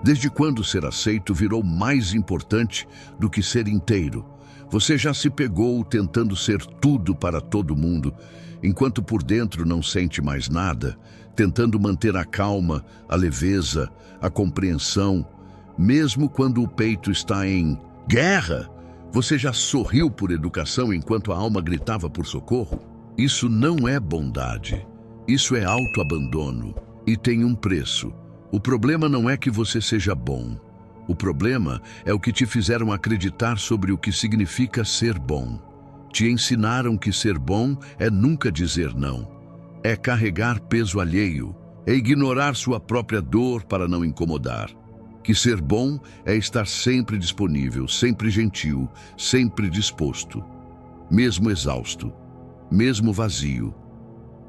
Desde quando ser aceito virou mais importante do que ser inteiro? Você já se pegou tentando ser tudo para todo mundo, enquanto por dentro não sente mais nada, tentando manter a calma, a leveza, a compreensão, mesmo quando o peito está em guerra? Você já sorriu por educação enquanto a alma gritava por socorro? Isso não é bondade. Isso é autoabandono e tem um preço. O problema não é que você seja bom. O problema é o que te fizeram acreditar sobre o que significa ser bom. Te ensinaram que ser bom é nunca dizer não. É carregar peso alheio. É ignorar sua própria dor para não incomodar. Que ser bom é estar sempre disponível, sempre gentil, sempre disposto. Mesmo exausto, mesmo vazio.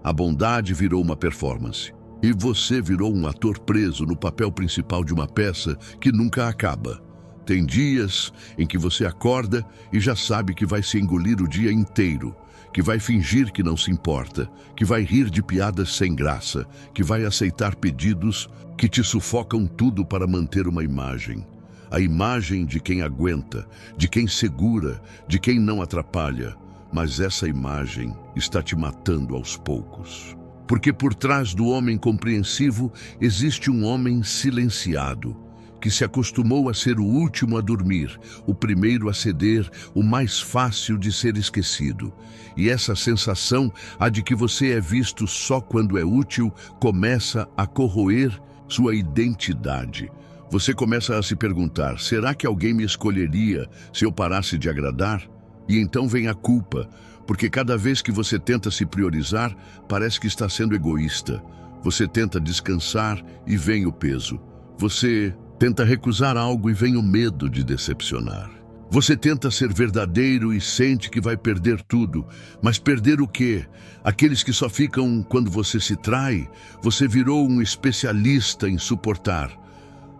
A bondade virou uma performance. E você virou um ator preso no papel principal de uma peça que nunca acaba. Tem dias em que você acorda e já sabe que vai se engolir o dia inteiro, que vai fingir que não se importa, que vai rir de piadas sem graça, que vai aceitar pedidos que te sufocam tudo para manter uma imagem. A imagem de quem aguenta, de quem segura, de quem não atrapalha. Mas essa imagem está te matando aos poucos. Porque por trás do homem compreensivo existe um homem silenciado, que se acostumou a ser o último a dormir, o primeiro a ceder, o mais fácil de ser esquecido. E essa sensação, a de que você é visto só quando é útil, começa a corroer sua identidade. Você começa a se perguntar: será que alguém me escolheria se eu parasse de agradar? E então vem a culpa, porque cada vez que você tenta se priorizar, parece que está sendo egoísta. Você tenta descansar e vem o peso. Você tenta recusar algo e vem o medo de decepcionar. Você tenta ser verdadeiro e sente que vai perder tudo. Mas perder o quê? Aqueles que só ficam quando você se trai? Você virou um especialista em suportar.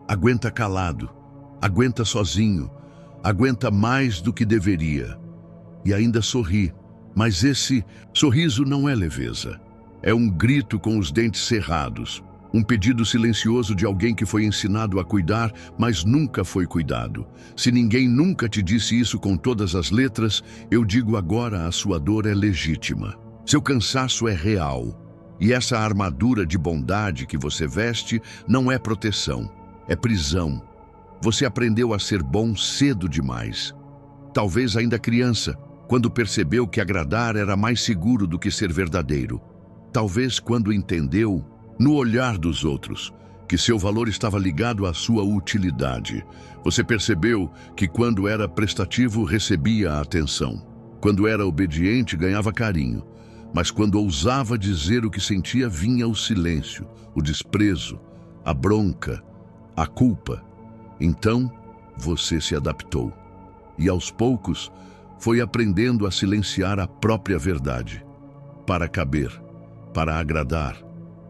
Aguenta calado, aguenta sozinho, aguenta mais do que deveria. E ainda sorri. Mas esse sorriso não é leveza. É um grito com os dentes cerrados. Um pedido silencioso de alguém que foi ensinado a cuidar, mas nunca foi cuidado. Se ninguém nunca te disse isso com todas as letras, eu digo agora: a sua dor é legítima. Seu cansaço é real. E essa armadura de bondade que você veste não é proteção, é prisão. Você aprendeu a ser bom cedo demais. Talvez ainda criança, quando percebeu que agradar era mais seguro do que ser verdadeiro. Talvez quando entendeu, no olhar dos outros, que seu valor estava ligado à sua utilidade. Você percebeu que quando era prestativo, recebia a atenção. Quando era obediente, ganhava carinho. Mas quando ousava dizer o que sentia, vinha o silêncio, o desprezo, a bronca, a culpa. Então, você se adaptou. E aos poucos, foi aprendendo a silenciar a própria verdade, para caber, para agradar,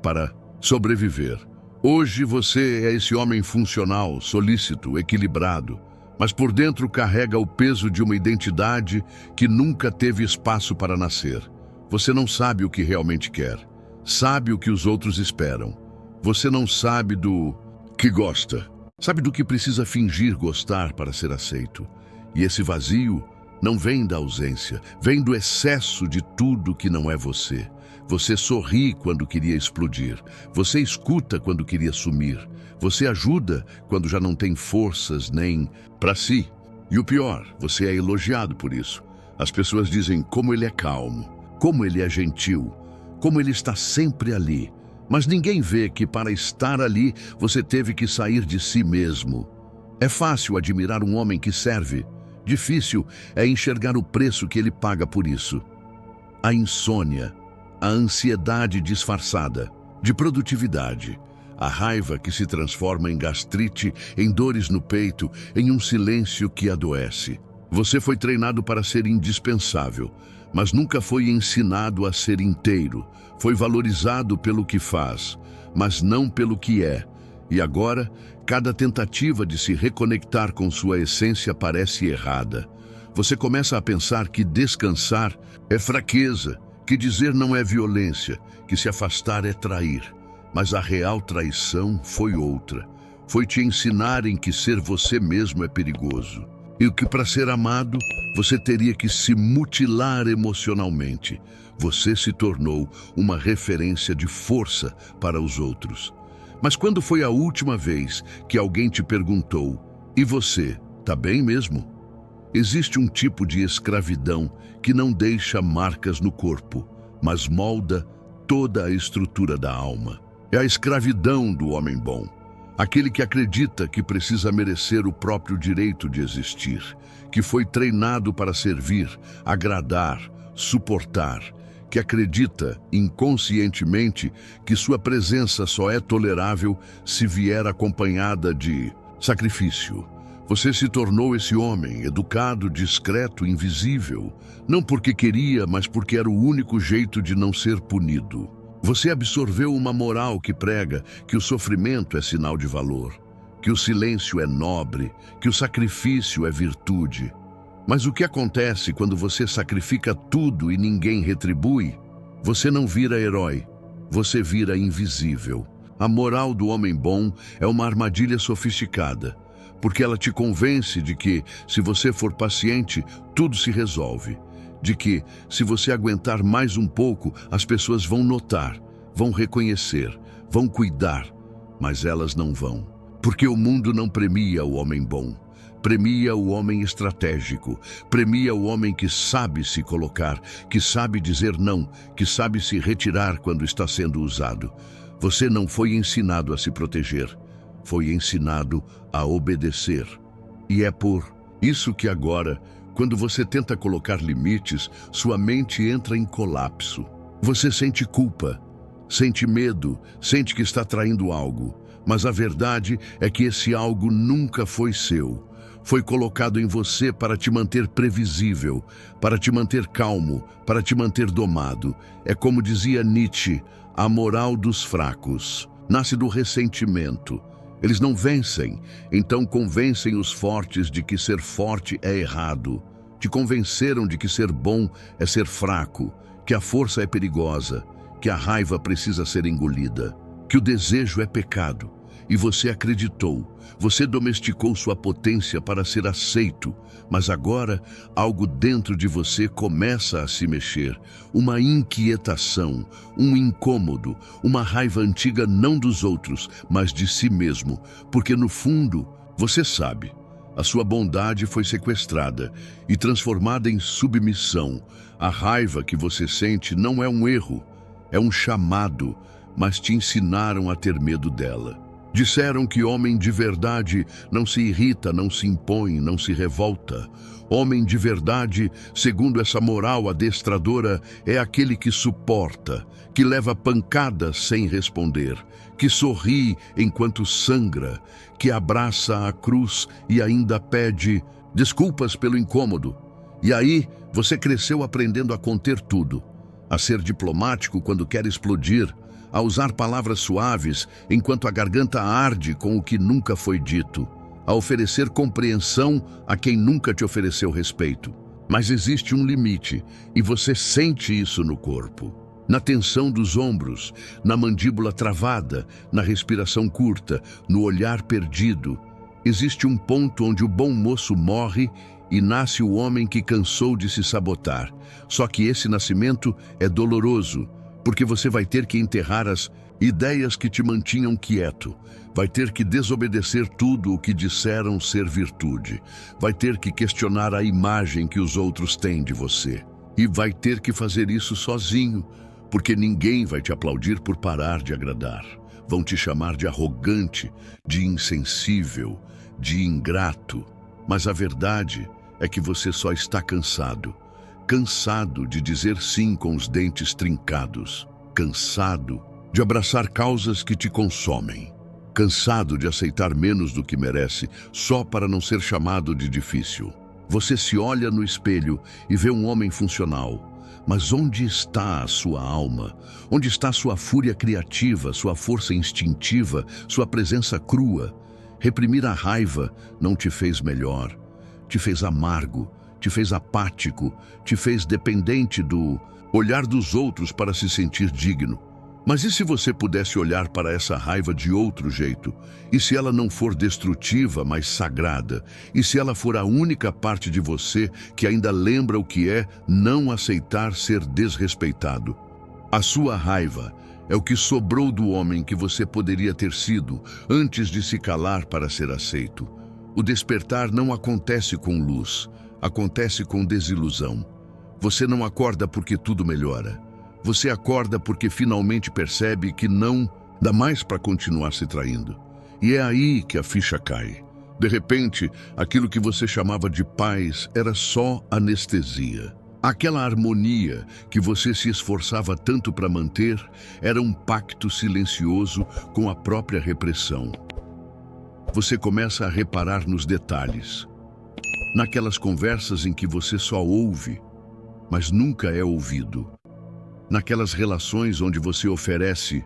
para sobreviver. Hoje você é esse homem funcional, solícito, equilibrado, mas por dentro carrega o peso de uma identidade que nunca teve espaço para nascer. Você não sabe o que realmente quer, sabe o que os outros esperam. Você não sabe do que gosta, sabe do que precisa fingir gostar para ser aceito. E esse vazio não vem da ausência, vem do excesso de tudo que não é você. Você sorri quando queria explodir. Você escuta quando queria sumir. Você ajuda quando já não tem forças nem para si. E o pior, você é elogiado por isso. As pessoas dizem como ele é calmo, como ele é gentil, como ele está sempre ali. Mas ninguém vê que para estar ali você teve que sair de si mesmo. É fácil admirar um homem que serve. Difícil é enxergar o preço que ele paga por isso. A insônia, a ansiedade disfarçada, de produtividade, a raiva que se transforma em gastrite, em dores no peito, em um silêncio que adoece. Você foi treinado para ser indispensável, mas nunca foi ensinado a ser inteiro. Foi valorizado pelo que faz, mas não pelo que é. E agora, cada tentativa de se reconectar com sua essência parece errada. Você começa a pensar que descansar é fraqueza, que dizer não é violência, que se afastar é trair. Mas a real traição foi outra. Foi te ensinarem que ser você mesmo é perigoso. E que para ser amado, você teria que se mutilar emocionalmente. Você se tornou uma referência de força para os outros. Mas quando foi a última vez que alguém te perguntou: e você, tá bem mesmo? Existe um tipo de escravidão que não deixa marcas no corpo, mas molda toda a estrutura da alma. É a escravidão do homem bom. Aquele que acredita que precisa merecer o próprio direito de existir, que foi treinado para servir, agradar, suportar, que acredita inconscientemente que sua presença só é tolerável se vier acompanhada de sacrifício. Você se tornou esse homem, educado, discreto, invisível, não porque queria, mas porque era o único jeito de não ser punido. Você absorveu uma moral que prega que o sofrimento é sinal de valor, que o silêncio é nobre, que o sacrifício é virtude. Mas o que acontece quando você sacrifica tudo e ninguém retribui? Você não vira herói, você vira invisível. A moral do homem bom é uma armadilha sofisticada, porque ela te convence de que, se você for paciente, tudo se resolve. De que, se você aguentar mais um pouco, as pessoas vão notar, vão reconhecer, vão cuidar, mas elas não vão. Porque o mundo não premia o homem bom, premia o homem estratégico, premia o homem que sabe se colocar, que sabe dizer não, que sabe se retirar quando está sendo usado. Você não foi ensinado a se proteger, foi ensinado a obedecer. E é por isso que agora, quando você tenta colocar limites, sua mente entra em colapso. Você sente culpa, sente medo, sente que está traindo algo. Mas a verdade é que esse algo nunca foi seu. Foi colocado em você para te manter previsível, para te manter calmo, para te manter domado. É como dizia Nietzsche, a moral dos fracos. Nasce do ressentimento. Eles não vencem, então convencem os fortes de que ser forte é errado. Te convenceram de que ser bom é ser fraco, que a força é perigosa, que a raiva precisa ser engolida, que o desejo é pecado. E você acreditou, você domesticou sua potência para ser aceito, mas agora algo dentro de você começa a se mexer, uma inquietação, um incômodo, uma raiva antiga não dos outros, mas de si mesmo, porque no fundo, você sabe, a sua bondade foi sequestrada e transformada em submissão. A raiva que você sente não é um erro, é um chamado, mas te ensinaram a ter medo dela. Disseram que homem de verdade não se irrita, não se impõe, não se revolta. Homem de verdade, segundo essa moral adestradora, é aquele que suporta, que leva pancadas sem responder, que sorri enquanto sangra, que abraça a cruz e ainda pede desculpas pelo incômodo. E aí, você cresceu aprendendo a conter tudo, a ser diplomático quando quer explodir, a usar palavras suaves enquanto a garganta arde com o que nunca foi dito, a oferecer compreensão a quem nunca te ofereceu respeito. Mas existe um limite, e você sente isso no corpo. Na tensão dos ombros, na mandíbula travada, na respiração curta, no olhar perdido. Existe um ponto onde o bom moço morre e nasce o homem que cansou de se sabotar. Só que esse nascimento é doloroso, porque você vai ter que enterrar as ideias que te mantinham quieto. Vai ter que desobedecer tudo o que disseram ser virtude. Vai ter que questionar a imagem que os outros têm de você. E vai ter que fazer isso sozinho, porque ninguém vai te aplaudir por parar de agradar. Vão te chamar de arrogante, de insensível, de ingrato. Mas a verdade é que você só está cansado. Cansado de dizer sim com os dentes trincados, cansado de abraçar causas que te consomem, cansado de aceitar menos do que merece só para não ser chamado de difícil. Você se olha no espelho e vê um homem funcional, mas onde está a sua alma? Onde está sua fúria criativa, sua força instintiva, sua presença crua? Reprimir a raiva não te fez melhor, te fez amargo, te fez apático, te fez dependente do olhar dos outros para se sentir digno. Mas e se você pudesse olhar para essa raiva de outro jeito? E se ela não for destrutiva, mas sagrada? E se ela for a única parte de você que ainda lembra o que é não aceitar ser desrespeitado? A sua raiva é o que sobrou do homem que você poderia ter sido antes de se calar para ser aceito. O despertar não acontece com luz, acontece com desilusão. Você não acorda porque tudo melhora. Você acorda porque finalmente percebe que não dá mais para continuar se traindo. E é aí que a ficha cai. De repente, aquilo que você chamava de paz era só anestesia. Aquela harmonia que você se esforçava tanto para manter era um pacto silencioso com a própria repressão. Você começa a reparar nos detalhes. Naquelas conversas em que você só ouve, mas nunca é ouvido. Naquelas relações onde você oferece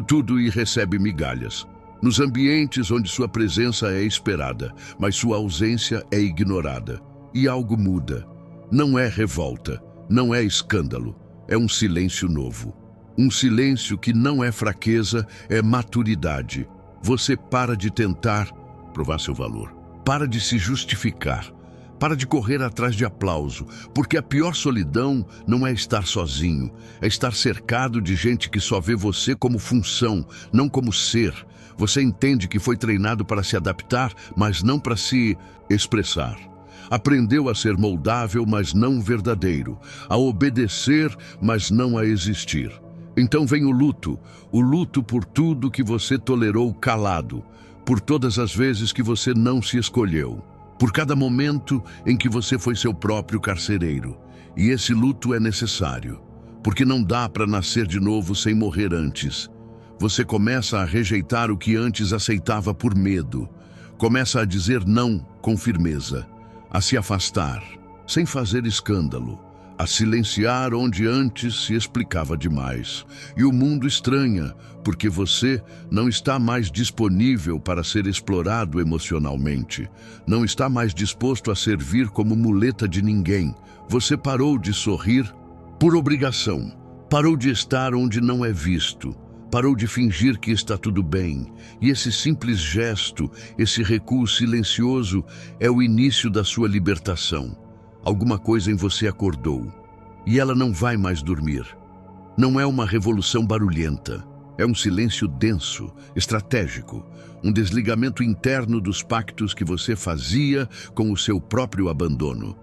tudo e recebe migalhas. Nos ambientes onde sua presença é esperada, mas sua ausência é ignorada. E algo muda. Não é revolta, não é escândalo, é um silêncio novo. Um silêncio que não é fraqueza, é maturidade. Você para de tentar provar seu valor. Para de se justificar. Para de correr atrás de aplauso, porque a pior solidão não é estar sozinho, é estar cercado de gente que só vê você como função, não como ser. Você entende que foi treinado para se adaptar, mas não para se expressar. Aprendeu a ser moldável, mas não verdadeiro, a obedecer, mas não a existir. Então vem o luto por tudo que você tolerou calado, por todas as vezes que você não se escolheu. Por cada momento em que você foi seu próprio carcereiro. E esse luto é necessário, porque não dá para nascer de novo sem morrer antes. Você começa a rejeitar o que antes aceitava por medo. Começa a dizer não com firmeza, a se afastar, sem fazer escândalo, a silenciar onde antes se explicava demais. E o mundo estranha, porque você não está mais disponível para ser explorado emocionalmente. Não está mais disposto a servir como muleta de ninguém. Você parou de sorrir por obrigação. Parou de estar onde não é visto. Parou de fingir que está tudo bem. E esse simples gesto, esse recuo silencioso, é o início da sua libertação. Alguma coisa em você acordou, e ela não vai mais dormir. Não é uma revolução barulhenta, é um silêncio denso, estratégico, um desligamento interno dos pactos que você fazia com o seu próprio abandono.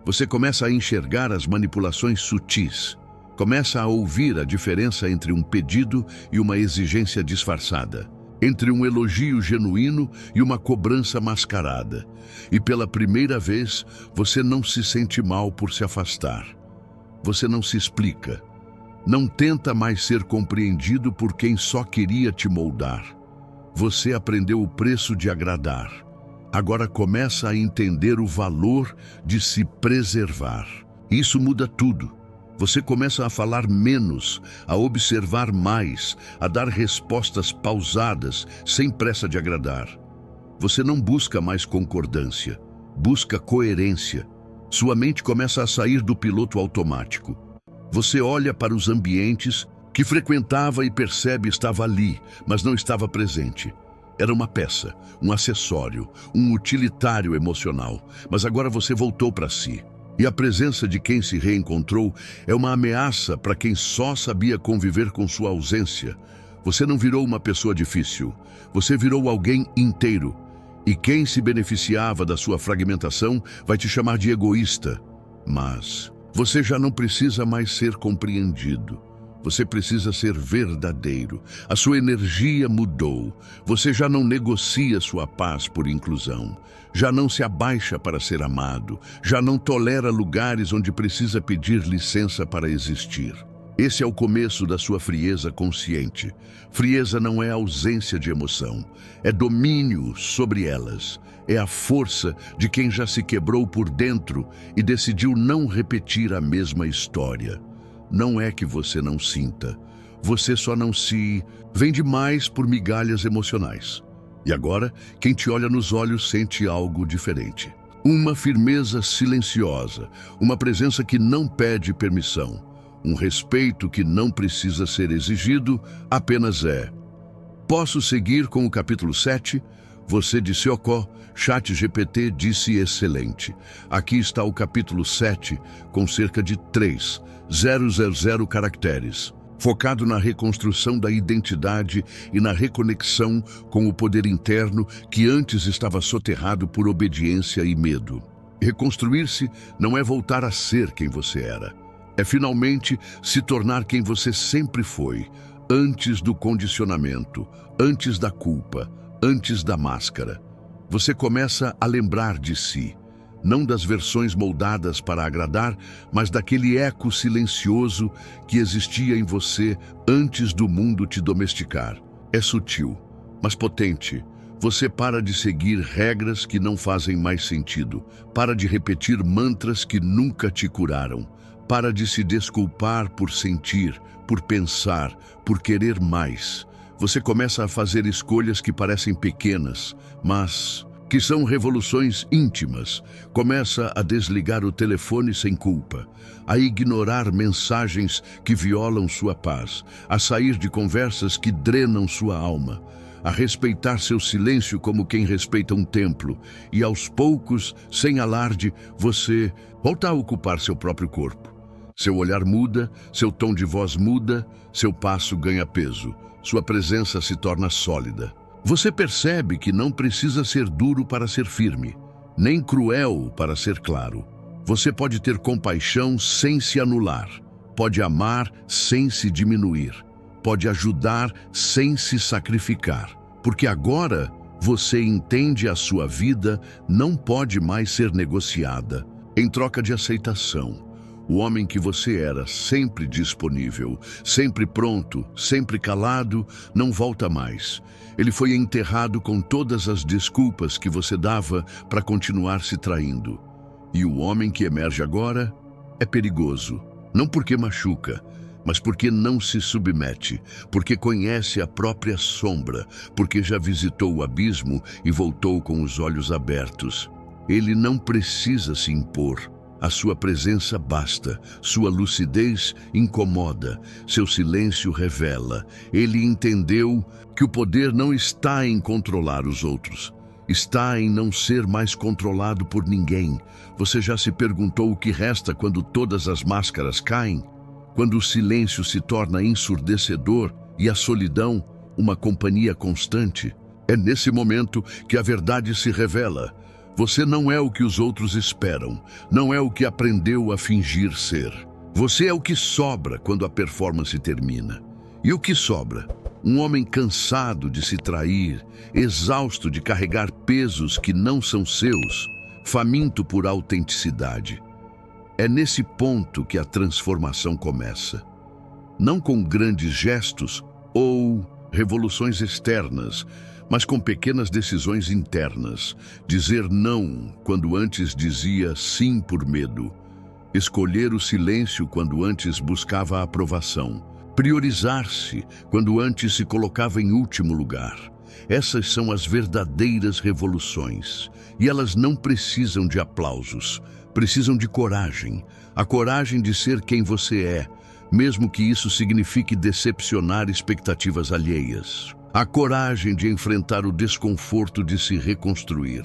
Você começa a enxergar as manipulações sutis, começa a ouvir a diferença entre um pedido e uma exigência disfarçada, entre um elogio genuíno e uma cobrança mascarada. E pela primeira vez, você não se sente mal por se afastar. Você não se explica. Não tenta mais ser compreendido por quem só queria te moldar. Você aprendeu o preço de agradar. Agora começa a entender o valor de se preservar. Isso muda tudo. Você começa a falar menos, a observar mais, a dar respostas pausadas, sem pressa de agradar. Você não busca mais concordância, busca coerência. Sua mente começa a sair do piloto automático. Você olha para os ambientes que frequentava e percebe estava ali, mas não estava presente. Era uma peça, um acessório, um utilitário emocional, mas agora você voltou para si. E a presença de quem se reencontrou é uma ameaça para quem só sabia conviver com sua ausência. Você não virou uma pessoa difícil, você virou alguém inteiro. E quem se beneficiava da sua fragmentação vai te chamar de egoísta. Mas você já não precisa mais ser compreendido. Você precisa ser verdadeiro. A sua energia mudou. Você já não negocia sua paz por inclusão. Já não se abaixa para ser amado. Já não tolera lugares onde precisa pedir licença para existir. Esse é o começo da sua frieza consciente. Frieza não é ausência de emoção. É domínio sobre elas. É a força de quem já se quebrou por dentro e decidiu não repetir a mesma história. Não é que você não sinta. Você só não se vende mais por migalhas emocionais. E agora, quem te olha nos olhos sente algo diferente. Uma firmeza silenciosa, uma presença que não pede permissão, Um respeito que não precisa ser exigido, apenas é. Posso seguir com o capítulo 7? Você disse ok, ChatGPT disse excelente. Aqui está o capítulo 7, com cerca de 3.000 caracteres, focado na reconstrução da identidade e na reconexão com o poder interno que antes estava soterrado por obediência e medo. Reconstruir-se não é voltar a ser quem você era. É finalmente se tornar quem você sempre foi, antes do condicionamento, antes da culpa, antes da máscara. Você começa a lembrar de si, não das versões moldadas para agradar, mas daquele eco silencioso que existia em você antes do mundo te domesticar. É sutil, mas potente. Você para de seguir regras que não fazem mais sentido, para de repetir mantras que nunca te curaram, para de se desculpar por sentir, por pensar, por querer mais. Você começa a fazer escolhas que parecem pequenas, mas que são revoluções íntimas. Começa a desligar o telefone sem culpa, a ignorar mensagens que violam sua paz, a sair de conversas que drenam sua alma, a respeitar seu silêncio como quem respeita um templo, e aos poucos, sem alarde, você volta a ocupar seu próprio corpo. Seu olhar muda, seu tom de voz muda, seu passo ganha peso, sua presença se torna sólida. Você percebe que não precisa ser duro para ser firme, nem cruel para ser claro. Você pode ter compaixão sem se anular, pode amar sem se diminuir, pode ajudar sem se sacrificar, porque agora você entende a sua vida não pode mais ser negociada em troca de aceitação. O homem que você era, sempre disponível, sempre pronto, sempre calado, não volta mais. Ele foi enterrado com todas as desculpas que você dava para continuar se traindo. E o homem que emerge agora é perigoso, não porque machuca, mas porque não se submete, porque conhece a própria sombra, porque já visitou o abismo e voltou com os olhos abertos. Ele não precisa se impor. A sua presença basta, sua lucidez incomoda, seu silêncio revela. Ele entendeu que o poder não está em controlar os outros, está em não ser mais controlado por ninguém. Você já se perguntou o que resta quando todas as máscaras caem? Quando o silêncio se torna ensurdecedor e a solidão uma companhia constante? É nesse momento que a verdade se revela. Você não é o que os outros esperam, não é o que aprendeu a fingir ser. Você é o que sobra quando a performance termina. E o que sobra? Um homem cansado de se trair, exausto de carregar pesos que não são seus, faminto por autenticidade. É nesse ponto que a transformação começa. Não com grandes gestos ou revoluções externas, mas com pequenas decisões internas. Dizer não quando antes dizia sim por medo. Escolher o silêncio quando antes buscava a aprovação. Priorizar-se quando antes se colocava em último lugar. Essas são as verdadeiras revoluções. E elas não precisam de aplausos. Precisam de coragem. A coragem de ser quem você é, mesmo que isso signifique decepcionar expectativas alheias. A coragem de enfrentar o desconforto de se reconstruir.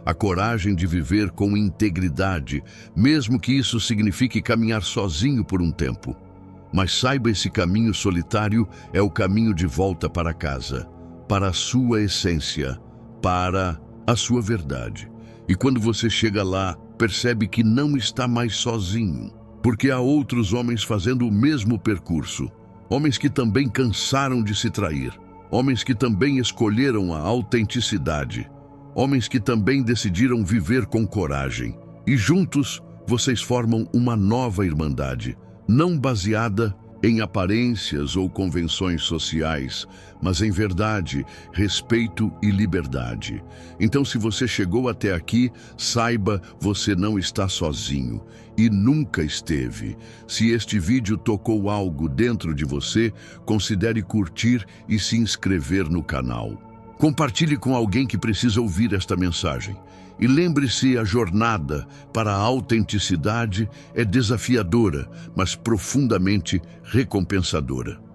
A coragem de viver com integridade, mesmo que isso signifique caminhar sozinho por um tempo. Mas saiba, esse caminho solitário é o caminho de volta para casa, para a sua essência, para a sua verdade. E quando você chega lá, percebe que não está mais sozinho, porque há outros homens fazendo o mesmo percurso. Homens que também cansaram de se trair. Homens que também escolheram a autenticidade. Homens que também decidiram viver com coragem. E juntos, vocês formam uma nova irmandade, não baseada em aparências ou convenções sociais, mas em verdade, respeito e liberdade. Então, se você chegou até aqui, saiba, você não está sozinho e nunca esteve. Se este vídeo tocou algo dentro de você, considere curtir e se inscrever no canal. Compartilhe com alguém que precisa ouvir esta mensagem. E lembre-se, a jornada para a autenticidade é desafiadora, mas profundamente recompensadora.